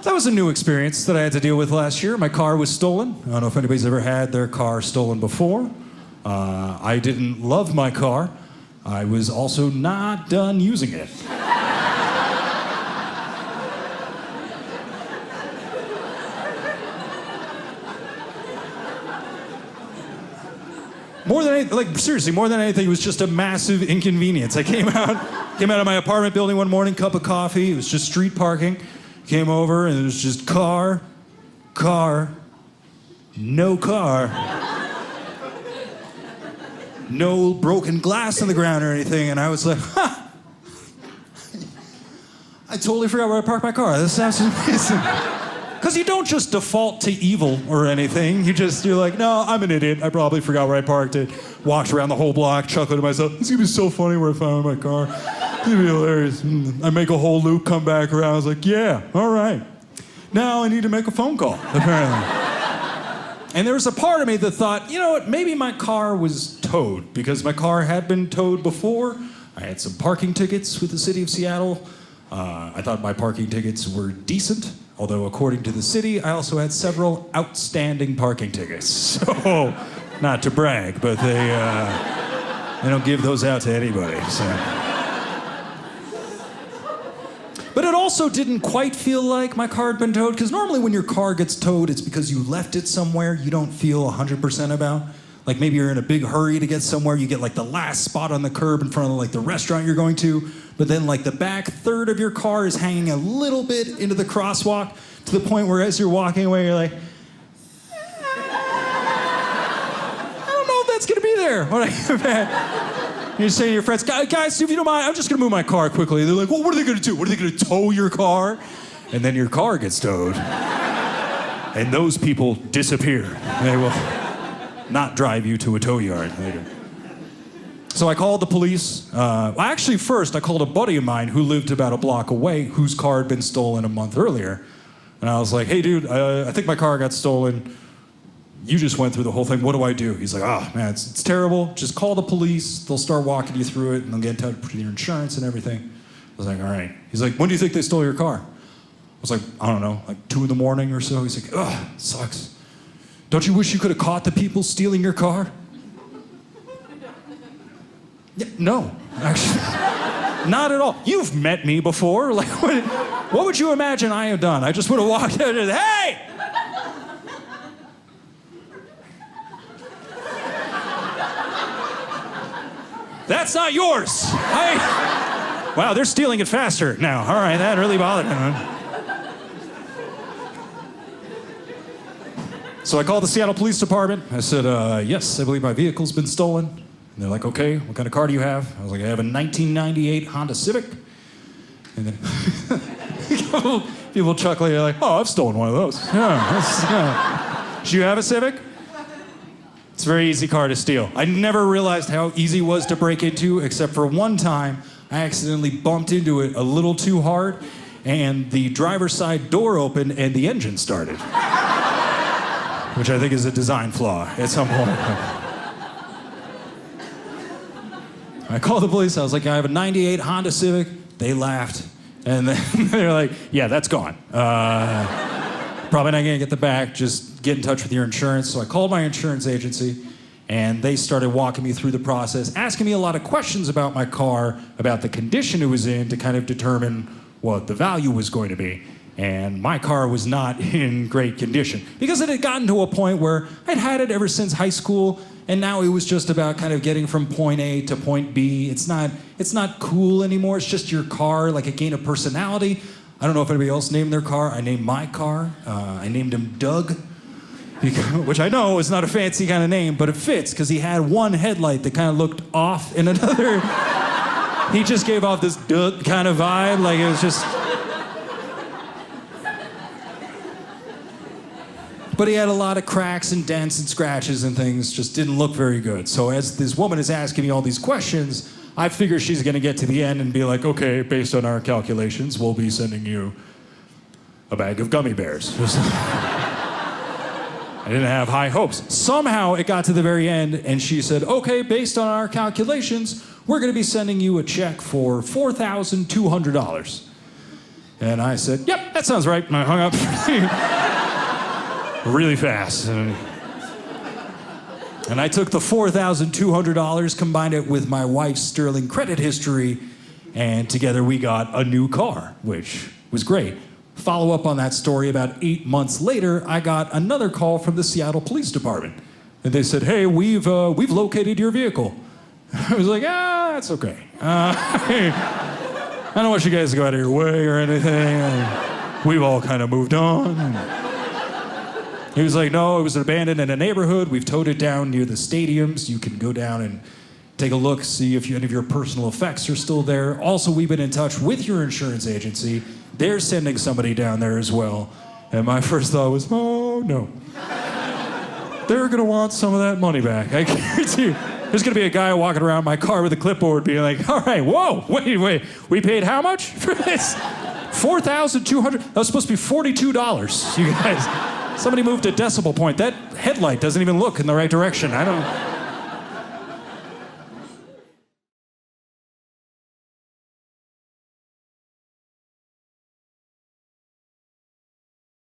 That was a new experience that I had to deal with last year. My car was stolen. I don't know if anybody's ever had their car stolen before. I didn't love my car. I was also not done using it. More than anything, like seriously, more than anything, it was just a massive inconvenience. I came out of my apartment building one morning, cup of coffee. It was just street parking. Came over and it was just car, no car. No broken glass on the ground or anything. And I was like, ha! I totally forgot where I parked my car. This sounds amazing. Because you don't just default to evil or anything. You're like, no, I'm an idiot. I probably forgot where I parked it. Walked around the whole block, chuckling to myself. It's going to be so funny where I found my car. It's going to be hilarious. I make a whole loop, come back around. I was like, yeah, all right. Now I need to make a phone call, apparently. And there was a part of me that thought, you know what, maybe my car was towed because my car had been towed before. I had some parking tickets with the city of Seattle. I thought my parking tickets were decent. Although, according to the city, I also had several outstanding parking tickets. So, not to brag, but they don't give those out to anybody. So. But it also didn't quite feel like my car had been towed, because normally when your car gets towed, it's because you left it somewhere you don't feel 100% about. Like maybe you're in a big hurry to get somewhere, you get like the last spot on the curb in front of like the restaurant you're going to, but then like the back third of your car is hanging a little bit into the crosswalk to the point where as you're walking away, you're like, I don't know if that's gonna be there when I get back. You're saying to your friends, guys, if you don't mind, I'm just gonna move my car quickly. They're like, well, what are they gonna do? What are they gonna tow your car? And then your car gets towed. And those people disappear. They will not drive you to a tow yard later. So I called the police. Actually, first, I called a buddy of mine who lived about a block away, whose car had been stolen a month earlier. And I was like, hey, dude, I think my car got stolen. You just went through the whole thing. What do I do? He's like, oh, man, it's terrible. Just call the police. They'll start walking you through it, and they'll get in touch with your insurance and everything. I was like, all right. He's like, when do you think they stole your car? I was like, I don't know, like 2 a.m. or so. He's like, ugh, sucks. Don't you wish you could have caught the people stealing your car? Yeah, no, actually, not at all. You've met me before. Like, what would you imagine I have done? I just would have walked out and said, hey! That's not yours. Wow, they're stealing it faster now. All right, that really bothered me. So I called the Seattle Police Department. I said, yes, I believe my vehicle's been stolen. And they're like, okay, what kind of car do you have? I was like, I have a 1998 Honda Civic. And then people chuckling, they're like, oh, I've stolen one of those. Yeah. Do you have a Civic? It's a very easy car to steal. I never realized how easy it was to break into, except for one time, I accidentally bumped into it a little too hard, and the driver's side door opened and the engine started. Which I think is a design flaw at some point. I called the police. I was like, I have a 98 Honda Civic. They laughed. And then they're like, yeah, that's gone. Probably not going to get the back. Just get in touch with your insurance. So I called my insurance agency, and they started walking me through the process, asking me a lot of questions about my car, about the condition it was in, to kind of determine what the value was going to be. And my car was not in great condition because it had gotten to a point where I'd had it ever since high school, and now it was just about kind of getting from point A to point B. It's not cool anymore. It's just your car, like a gain of personality. I don't know if anybody else named their car. I named my car. I named him Doug, which I know is not a fancy kind of name, but it fits because he had one headlight that kind of looked off in another. He just gave off this Doug kind of vibe, like it was just. But he had a lot of cracks and dents and scratches and things, just didn't look very good. So as this woman is asking me all these questions, I figure she's gonna get to the end and be like, okay, based on our calculations, we'll be sending you a bag of gummy bears. I didn't have high hopes. Somehow it got to the very end and she said, okay, based on our calculations, we're gonna be sending you a check for $4,200. And I said, yep, that sounds right. And I hung up really fast. And I took the $4,200, combined it with my wife's sterling credit history, and together we got a new car, which was great. Follow up on that story, about 8 months later, I got another call from the Seattle Police Department. And they said, hey, we've located your vehicle. I was like, that's okay. I don't want you guys to go out of your way or anything. We've all kind of moved on. He was like, no, it was abandoned in a neighborhood. We've towed it down near the stadiums. You can go down and take a look, see if any of your personal effects are still there. Also, we've been in touch with your insurance agency. They're sending somebody down there as well. And my first thought was, oh, no. They're going to want some of that money back. I guarantee you. There's going to be a guy walking around my car with a clipboard being like, all right, whoa, wait. We paid how much for this? $4,200? That was supposed to be $42, you guys. Somebody moved a decimal point. That headlight doesn't even look in the right direction. I don't...